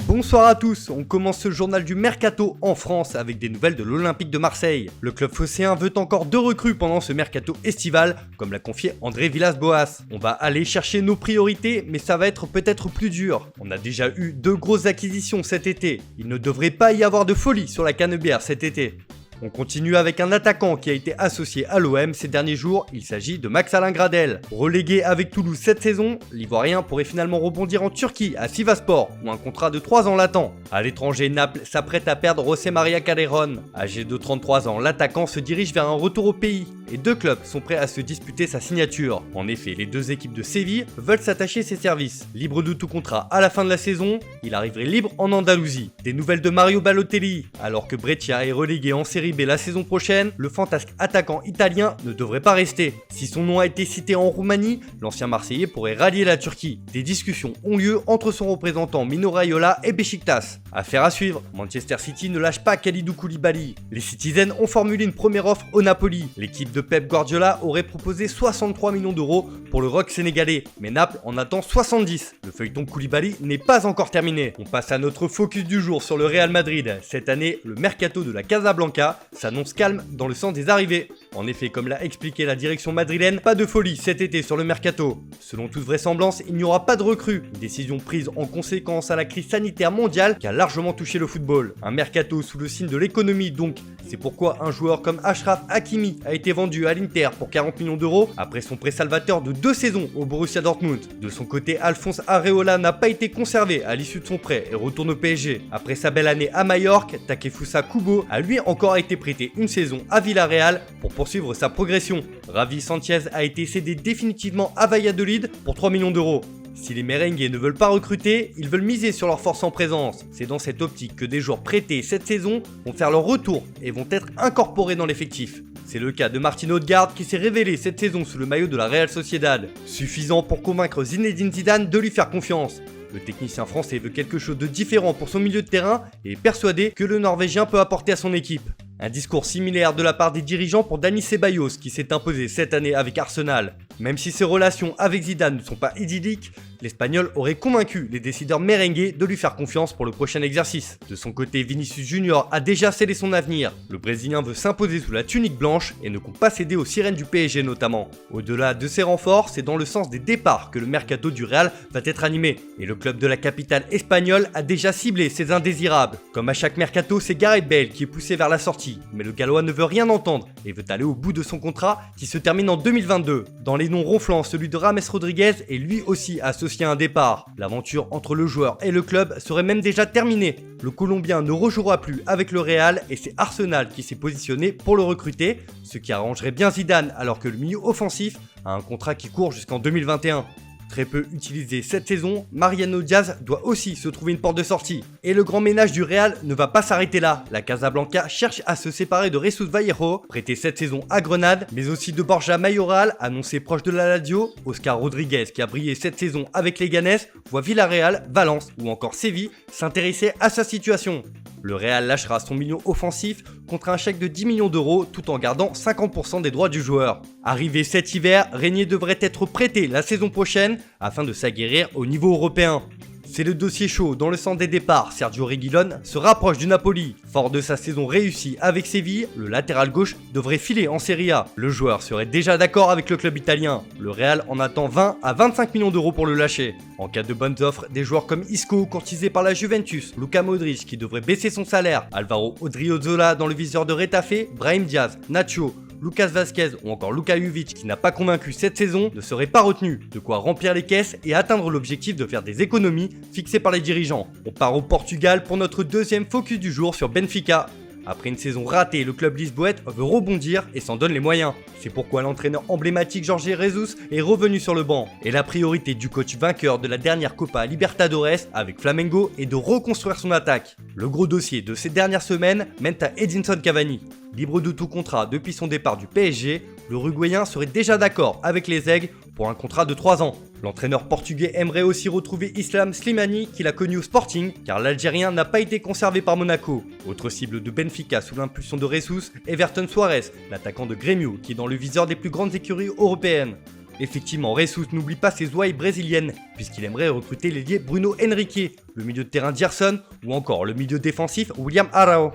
Bonsoir à tous, on commence ce journal du Mercato en France avec des nouvelles de l'Olympique de Marseille. Le club phocéen veut encore 2 recrues pendant ce mercato estival, comme l'a confié André Villas-Boas. On va aller chercher nos priorités, mais ça va être peut-être plus dur. On a déjà eu 2 grosses acquisitions cet été. Il ne devrait pas y avoir de folie sur la canebière cet été. On continue avec un attaquant qui a été associé à l'OM ces derniers jours, il s'agit de Max-Alain Gradel. Relégué avec Toulouse cette saison, l'Ivoirien pourrait finalement rebondir en Turquie à Sivasspor, où un contrat de 3 ans l'attend. À l'étranger, Naples s'apprête à perdre José María Calderón. Âgé de 33 ans, l'attaquant se dirige vers un retour au pays, et 2 clubs sont prêts à se disputer sa signature. En effet, les 2 équipes de Séville veulent s'attacher ses services. Libre de tout contrat à la fin de la saison, il arriverait libre en Andalousie. Des nouvelles de Mario Balotelli, alors que Brescia est relégué en Série B la saison prochaine, le fantasque attaquant italien ne devrait pas rester. Si son nom a été cité en Roumanie, l'ancien Marseillais pourrait rallier la Turquie. Des discussions ont lieu entre son représentant Mino Raiola et Beşiktaş. Affaire à suivre, Manchester City ne lâche pas Kalidou Koulibaly. Les Citizens ont formulé une première offre au Napoli. L'équipe de Pep Guardiola aurait proposé 63 millions d'euros pour le rock sénégalais, mais Naples en attend 70. Le feuilleton Koulibaly n'est pas encore terminé. On passe à notre focus du jour sur le Real Madrid. Cette année, le mercato de la Casablanca s'annonce calme dans le sens des arrivées. En effet, comme l'a expliqué la direction madrilène, pas de folie cet été sur le mercato. Selon toute vraisemblance, il n'y aura pas de recrues. Une décision prise en conséquence à la crise sanitaire mondiale qui a largement touché le football. Un mercato sous le signe de l'économie donc. C'est pourquoi un joueur comme Achraf Hakimi a été vendu à l'Inter pour 40 millions d'euros après son prêt salvateur de 2 saisons au Borussia Dortmund. De son côté, Alphonse Areola n'a pas été conservé à l'issue de son prêt et retourne au PSG. Après sa belle année à Majorque, Takefusa Kubo a lui encore été prêté une saison à Villarreal pour poursuivre sa progression. Ravi Sanchez a été cédé définitivement à Valladolid pour 3 millions d'euros. Si les merengues ne veulent pas recruter, ils veulent miser sur leur force en présence. C'est dans cette optique que des joueurs prêtés cette saison vont faire leur retour et vont être incorporés dans l'effectif. C'est le cas de Martin Odegaard qui s'est révélé cette saison sous le maillot de la Real Sociedad. Suffisant pour convaincre Zinedine Zidane de lui faire confiance. Le technicien français veut quelque chose de différent pour son milieu de terrain et est persuadé que le Norvégien peut apporter à son équipe. Un discours similaire de la part des dirigeants pour Dani Ceballos qui s'est imposé cette année avec Arsenal. Même si ses relations avec Zidane ne sont pas idylliques, l'Espagnol aurait convaincu les décideurs merengues de lui faire confiance pour le prochain exercice. De son côté, Vinicius Junior a déjà scellé son avenir. Le Brésilien veut s'imposer sous la tunique blanche et ne compte pas céder aux sirènes du PSG notamment. Au-delà de ses renforts, c'est dans le sens des départs que le mercato du Real va être animé. Et le club de la capitale espagnole a déjà ciblé ses indésirables. Comme à chaque mercato, c'est Gareth Bale qui est poussé vers la sortie. Mais le Gallois ne veut rien entendre et veut aller au bout de son contrat qui se termine en 2022. Dans les noms ronflants, celui de Rames Rodriguez est lui aussi associé à un départ. L'aventure entre le joueur et le club serait même déjà terminée. Le Colombien ne rejouera plus avec le Real et c'est Arsenal qui s'est positionné pour le recruter, ce qui arrangerait bien Zidane alors que le milieu offensif a un contrat qui court jusqu'en 2021. Très peu utilisé cette saison, Mariano Diaz doit aussi se trouver une porte de sortie. Et le grand ménage du Real ne va pas s'arrêter là. La Casablanca cherche à se séparer de Jesus Vallejo, prêté cette saison à Grenade, mais aussi de Borja Mayoral, annoncé proche de la Lazio, Oscar Rodriguez qui a brillé cette saison avec les Ganes, voit Villarreal, Valence ou encore Séville s'intéresser à sa situation. Le Real lâchera son milieu offensif contre un chèque de 10 millions d'euros tout en gardant 50% des droits du joueur. Arrivé cet hiver, Régnier devrait être prêté la saison prochaine afin de s'aguerrir au niveau européen. C'est le dossier chaud dans le sens des départs. Sergio Reguilón se rapproche du Napoli. Fort de sa saison réussie avec Séville, le latéral gauche devrait filer en Serie A. Le joueur serait déjà d'accord avec le club italien. Le Real en attend 20 à 25 millions d'euros pour le lâcher. En cas de bonnes offres, des joueurs comme Isco courtisé par la Juventus, Luka Modric qui devrait baisser son salaire, Alvaro Odriozola dans le viseur de Retafe, Brahim Diaz, Nacho, Lucas Vazquez ou encore Luka Jovic qui n'a pas convaincu cette saison ne serait pas retenu. De quoi remplir les caisses et atteindre l'objectif de faire des économies fixées par les dirigeants. On part au Portugal pour notre deuxième focus du jour sur Benfica. Après une saison ratée, le club lisboète veut rebondir et s'en donne les moyens. C'est pourquoi l'entraîneur emblématique Jorge Jesus est revenu sur le banc. Et la priorité du coach vainqueur de la dernière Copa Libertadores avec Flamengo est de reconstruire son attaque. Le gros dossier de ces dernières semaines mène à Edinson Cavani. Libre de tout contrat depuis son départ du PSG, l'Uruguayen serait déjà d'accord avec les Aigles pour un contrat de 3 ans. L'entraîneur portugais aimerait aussi retrouver Islam Slimani qu'il a connu au Sporting car l'Algérien n'a pas été conservé par Monaco. Autre cible de Benfica sous l'impulsion de Jesus, Everton Suarez, l'attaquant de Grêmio qui est dans le viseur des plus grandes écuries européennes. Effectivement, Jesus n'oublie pas ses ouailles brésiliennes, puisqu'il aimerait recruter l'ailier Bruno Henrique, le milieu de terrain Gerson, ou encore le milieu défensif William Arao.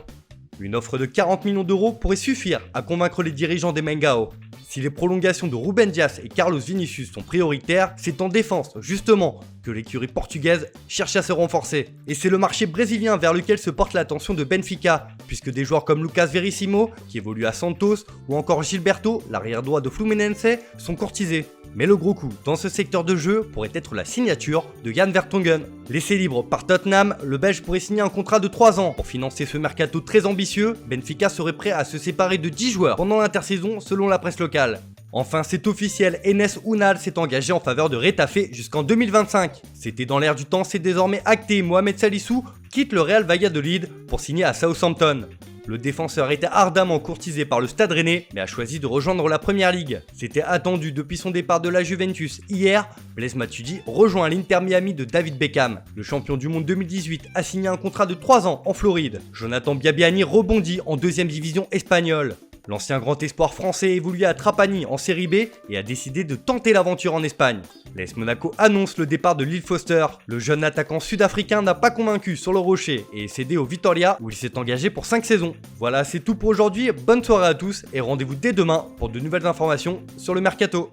Une offre de 40 millions d'euros pourrait suffire à convaincre les dirigeants des Mengao. Si les prolongations de Ruben Dias et Carlos Vinicius sont prioritaires, c'est en défense, justement, que l'écurie portugaise cherche à se renforcer. Et c'est le marché brésilien vers lequel se porte l'attention de Benfica, puisque des joueurs comme Lucas Verissimo, qui évolue à Santos, ou encore Gilberto, l'arrière droit de Fluminense, sont courtisés. Mais le gros coup dans ce secteur de jeu pourrait être la signature de Jan Vertonghen. Laissé libre par Tottenham, le Belge pourrait signer un contrat de 3 ans. Pour financer ce mercato très ambitieux, Benfica serait prêt à se séparer de 10 joueurs pendant l'intersaison selon la presse locale. Enfin, c'est officiel, Enes Unal s'est engagé en faveur de Retafe jusqu'en 2025. C'était dans l'air du temps, c'est désormais acté, Mohamed Salissou quitte le Real Valladolid pour signer à Southampton. Le défenseur était ardemment courtisé par le Stade Rennais, mais a choisi de rejoindre la Première Ligue. C'était attendu depuis son départ de la Juventus hier. Blaise Matuidi rejoint l'Inter Miami de David Beckham. Le champion du monde 2018 a signé un contrat de 3 ans en Floride. Jonathan Biabiani rebondit en 2e division espagnole. L'ancien grand espoir français évoluait à Trapani en Série B et a décidé de tenter l'aventure en Espagne. L'AS Monaco annonce le départ de Lil Foster. Le jeune attaquant sud-africain n'a pas convaincu sur le rocher et est cédé au Vitória où il s'est engagé pour 5 saisons. Voilà, c'est tout pour aujourd'hui. Bonne soirée à tous et rendez-vous dès demain pour de nouvelles informations sur le mercato.